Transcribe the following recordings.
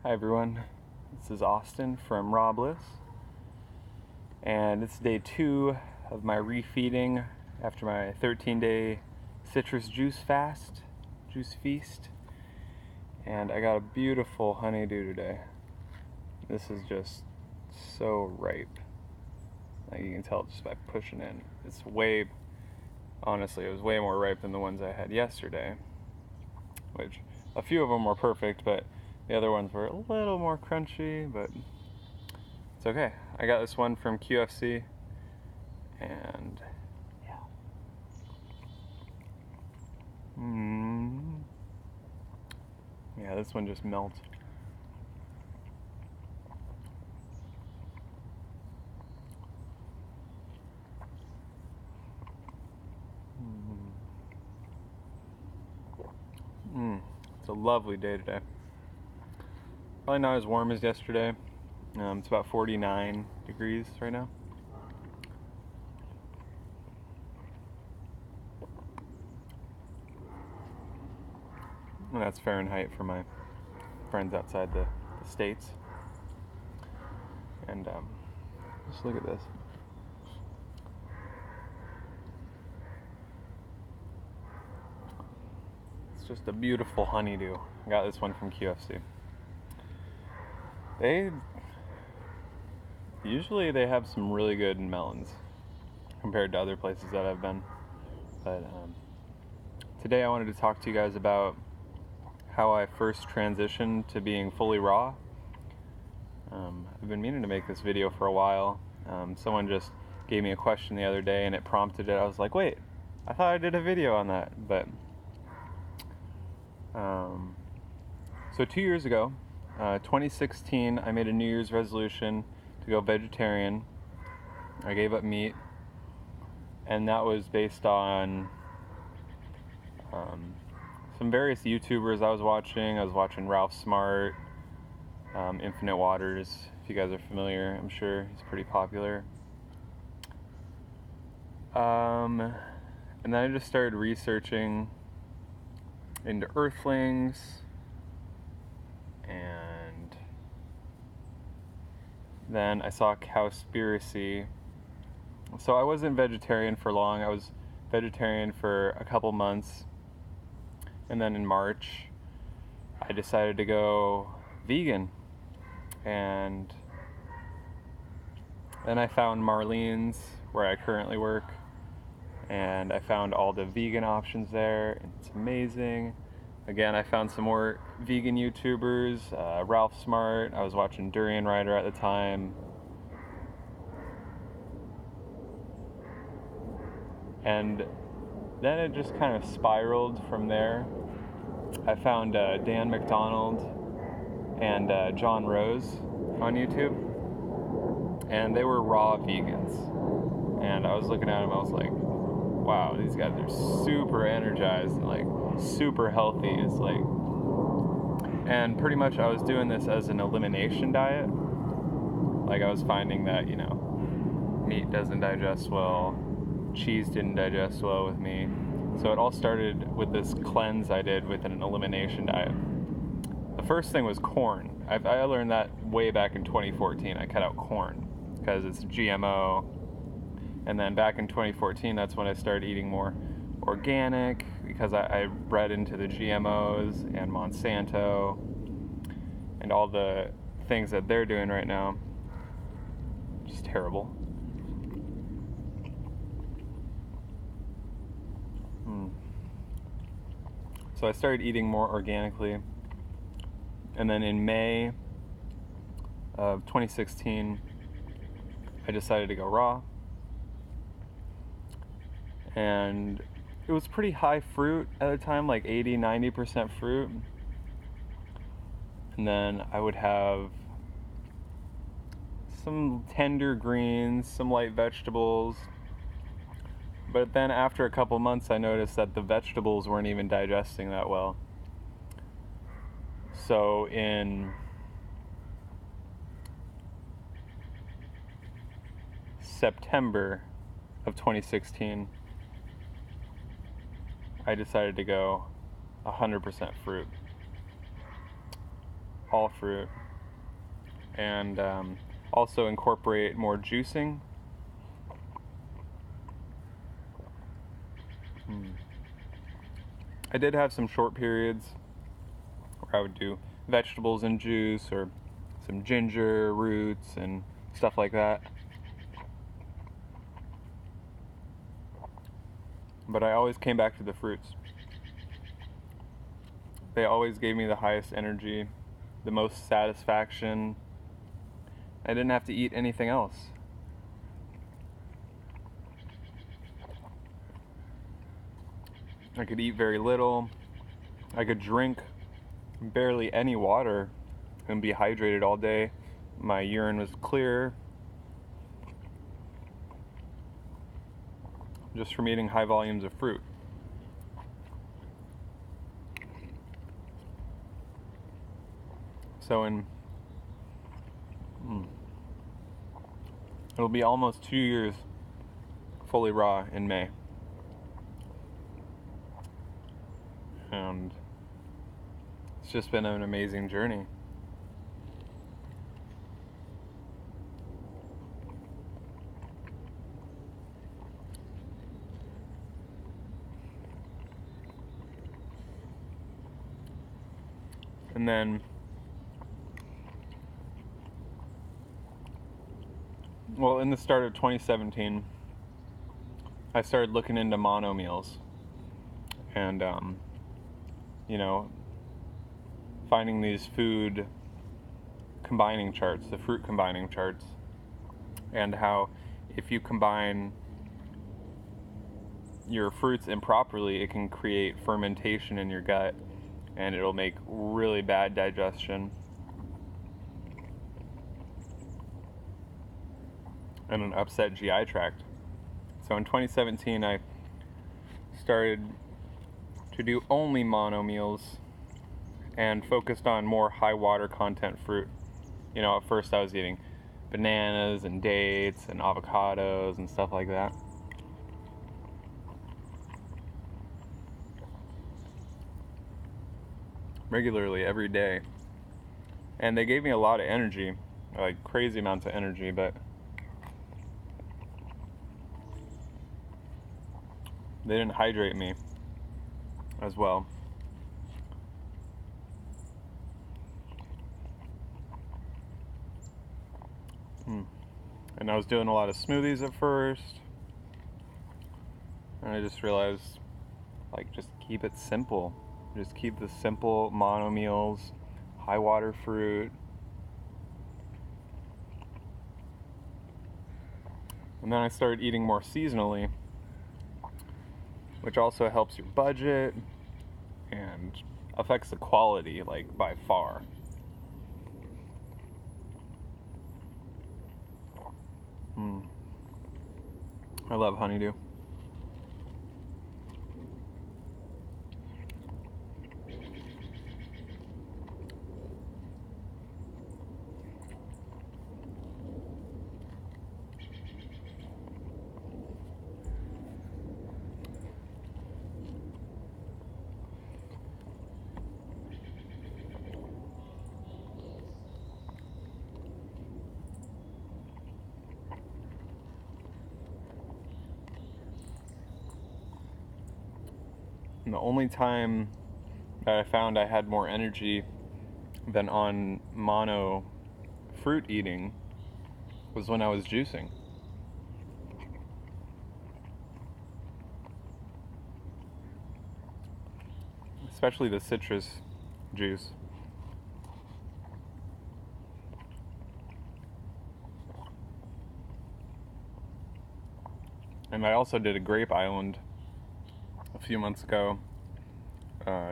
Hi everyone, this is Austin from Raw Bliss, and it's day 2 of my refeeding after my 13-day citrus juice feast, and I got a beautiful honeydew today. This is just so ripe, like you can tell just by pushing in. Honestly, it was way more ripe than the ones I had yesterday, which a few of them were perfect, but the other ones were a little more crunchy, but it's okay. I got this one from QFC, and yeah. Yeah, this one just melts. It's a lovely day today. Probably not as warm as yesterday. It's about 49 degrees right now. And that's Fahrenheit for my friends outside the States. And just look at this. It's just a beautiful honeydew. I got this one from QFC. Usually they have some really good melons compared to other places that I've been. But today I wanted to talk to you guys about how I first transitioned to being fully raw. I've been meaning to make this video for a while. Someone just gave me a question the other day and it prompted it. I was like, wait, I thought I did a video on that. But so 2 years ago, 2016, I made a New Year's resolution to go vegetarian. I gave up meat, and that was based on some various YouTubers I was watching. I was watching Ralph Smart, Infinite Waters, if you guys are familiar. I'm sure he's pretty popular. And then I just started researching into earthlings, and then I saw Cowspiracy. So I wasn't vegetarian for long. I was vegetarian for a couple months, and then in March I decided to go vegan, and then I found Marlene's, where I currently work, and I found all the vegan options there, and it's amazing. Again, I found some more vegan YouTubers, Ralph Smart. I was watching Durian Rider at the time. And then it just kind of spiraled from there. I found Dan McDonald and John Rose on YouTube, and they were raw vegans. And I was looking at them, I was like, wow, these guys are super energized and like super healthy. It's like, and pretty much I was doing this as an elimination diet. Like I was finding that, meat doesn't digest well, cheese didn't digest well with me. So it all started with this cleanse I did with an elimination diet. The first thing was corn. I learned that way back in 2014. I cut out corn because it's GMO. And then back in 2014, that's when I started eating more organic, because I bred into the GMOs and Monsanto and all the things that they're doing right now. Just terrible. So I started eating more organically. And then in May of 2016, I decided to go raw. And it was pretty high fruit at the time, like 80-90% fruit. And then I would have some tender greens, some light vegetables. But then after a couple months, I noticed that the vegetables weren't even digesting that well. So in September of 2016, I decided to go 100% fruit. all fruit, and also incorporate more juicing. I did have some short periods where I would do vegetables in juice or some ginger roots and stuff like that. But I always came back to the fruits. They always gave me the highest energy, the most satisfaction. I didn't have to eat anything else. I could eat very little. I could drink barely any water and be hydrated all day. My urine was clear just from eating high volumes of fruit. So it'll be almost 2 years fully raw in May. And it's just been an amazing journey. And then, well, in the start of 2017, I started looking into Monomials and, finding these food combining charts, the fruit combining charts, and how if you combine your fruits improperly, it can create fermentation in your gut, and it'll make really bad digestion and an upset GI tract. So in 2017, I started to do only Monomials and focused on more high water content fruit. At first I was eating bananas and dates and avocados and stuff like that. Regularly, every day. And they gave me a lot of energy, like crazy amounts of energy, but they didn't hydrate me as well. And I was doing a lot of smoothies at first, and I just realized, just keep it simple. Just keep the simple Monomials, high water fruit. And then I started eating more seasonally, which also helps your budget and affects the quality, by far. I love honeydew. And the only time that I found I had more energy than on mono fruit eating was when I was juicing. Especially the citrus juice. And I also did a grape island a few months ago,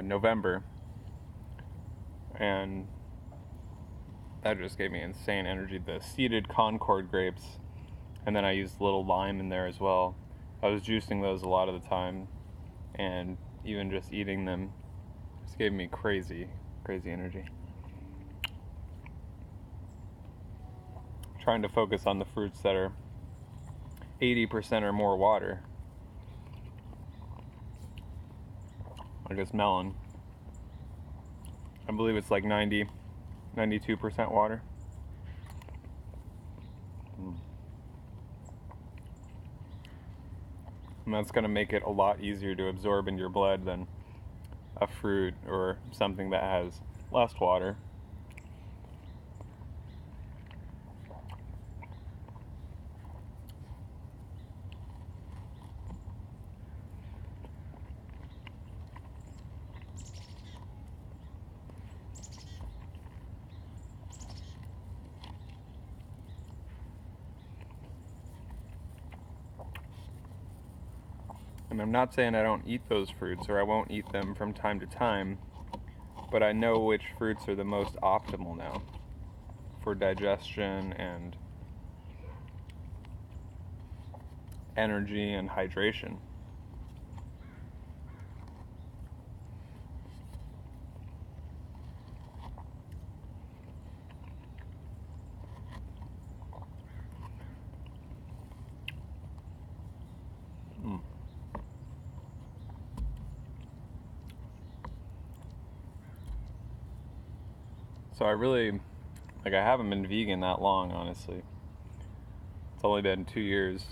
November, and that just gave me insane energy. The seeded Concord grapes, and then I used a little lime in there as well. I was juicing those a lot of the time, and even just eating them just gave me crazy energy. Trying to focus on the fruits that are 80% or more water. Like this melon. I believe it's like 90 92% water. And that's going to make it a lot easier to absorb into your blood than a fruit or something that has less water. And I'm not saying I don't eat those fruits or I won't eat them from time to time, but I know which fruits are the most optimal now for digestion and energy and hydration. So I haven't been vegan that long, honestly. It's only been 2 years.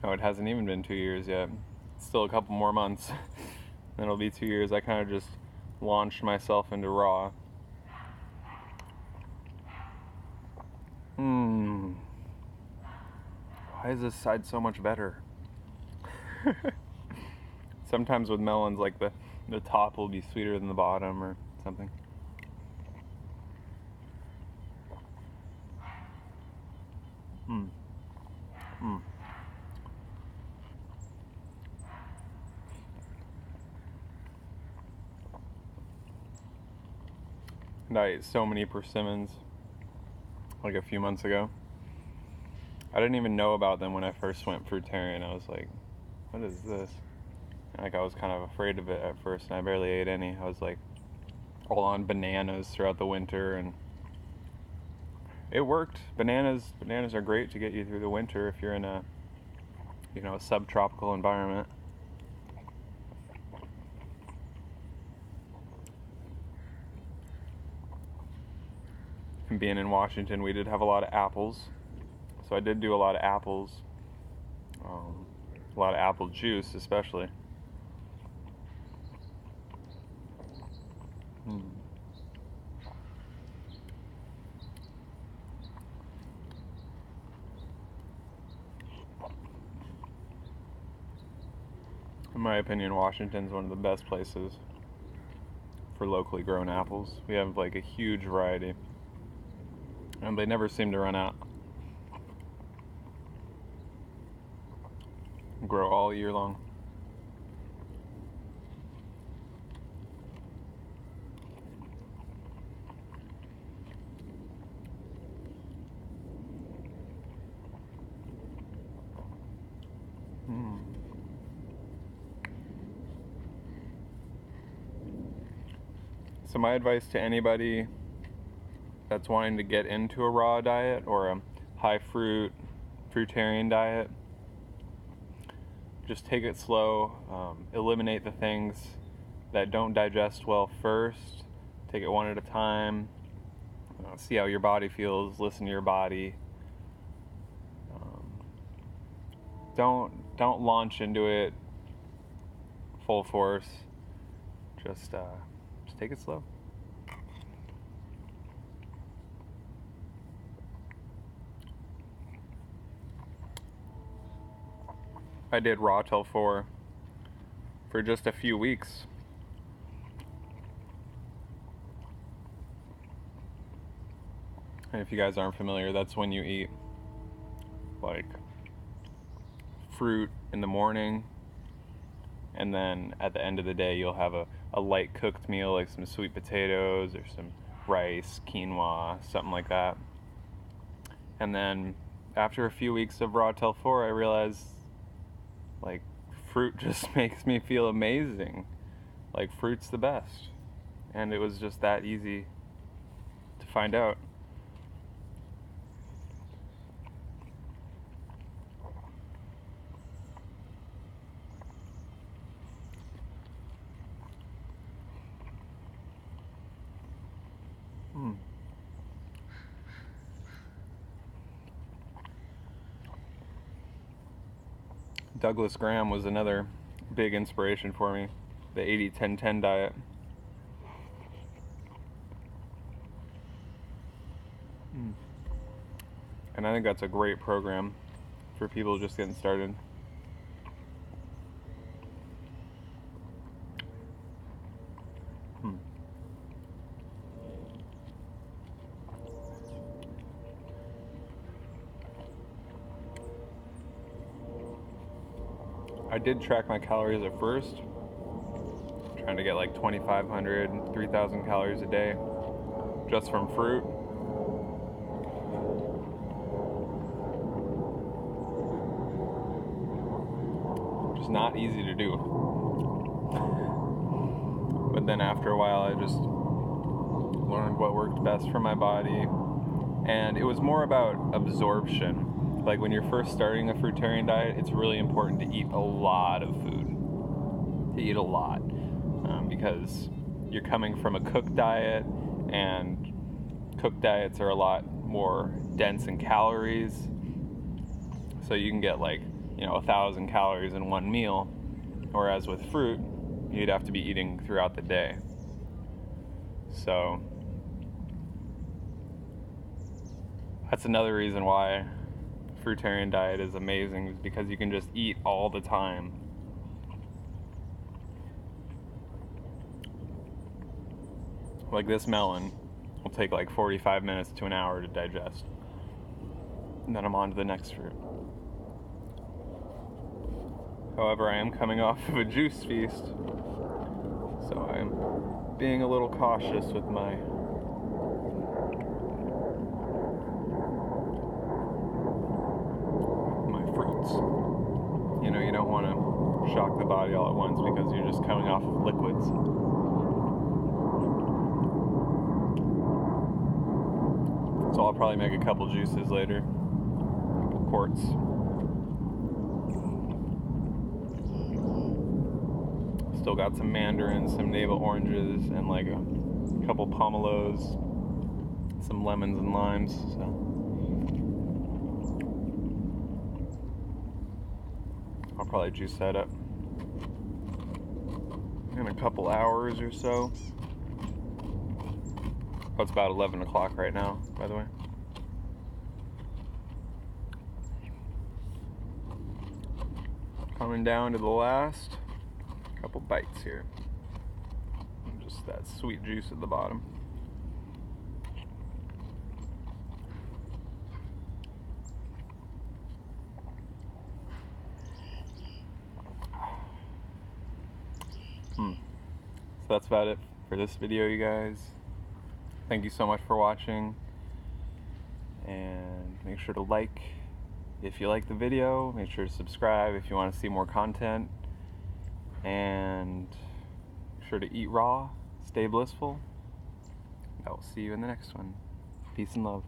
No, it hasn't even been 2 years yet. It's still a couple more months. Then it'll be 2 years. I kind of just launched myself into raw. Why is this side so much better? Sometimes with melons, like the top will be sweeter than the bottom or something. And I ate so many persimmons like a few months ago. I didn't even know about them when I first went fruitarian. I was like, what is this? Like, I was kind of afraid of it at first, and I barely ate any. I was like all on bananas throughout the winter, and it worked. Bananas are great to get you through the winter if you're in a subtropical environment. And being in Washington, we did have a lot of apples, so I did do a lot of apples, a lot of apple juice especially. In my opinion, Washington's one of the best places for locally grown apples. We have like a huge variety, and they never seem to run out. Grow all year long. So my advice to anybody that's wanting to get into a raw diet or a high fruitarian diet, just take it slow, eliminate the things that don't digest well first, take it one at a time, see how your body feels, listen to your body. Don't launch into it full force. Just take it slow. I did raw till 4 for just a few weeks. And if you guys aren't familiar, that's when you eat like fruit in the morning, and then at the end of the day you'll have a light cooked meal like some sweet potatoes or some rice, quinoa, something like that. And then after a few weeks of raw till 4, I realized like fruit just makes me feel amazing. Like fruit's the best. And it was just that easy to find out. Douglas Graham was another big inspiration for me. The 80-10-10 diet. And I think that's a great program for people just getting started. I did track my calories at first, trying to get like 2,500 and 3,000 calories a day just from fruit. Just not easy to do. But then after a while, I just learned what worked best for my body, and it was more about absorption. Like when you're first starting a fruitarian diet, it's really important to eat a lot of food. To eat a lot. Because you're coming from a cooked diet, and cooked diets are a lot more dense in calories. So you can get like, 1,000 calories in one meal. Whereas with fruit, you'd have to be eating throughout the day. So that's another reason why fruitarian diet is amazing, is because you can just eat all the time. Like this melon will take like 45 minutes to an hour to digest. And then I'm on to the next fruit. However, I am coming off of a juice feast, so I'm being a little cautious with my fruits. You don't want to shock the body all at once because you're just coming off of liquids. So I'll probably make a couple juices later. A couple quarts. Still got some mandarins, some navel oranges, and like a couple pomelos, some lemons and limes. So I'll probably juice that up in a couple hours or so. Oh, it's about 11 o'clock right now, by the way. Coming down to the last couple bites here. Just that sweet juice at the bottom. So that's about it for this video, you guys. Thank you so much for watching, and make sure to like if you like the video, make sure to subscribe if you want to see more content, and make sure to eat raw, stay blissful. I will see you in the next one. Peace and love.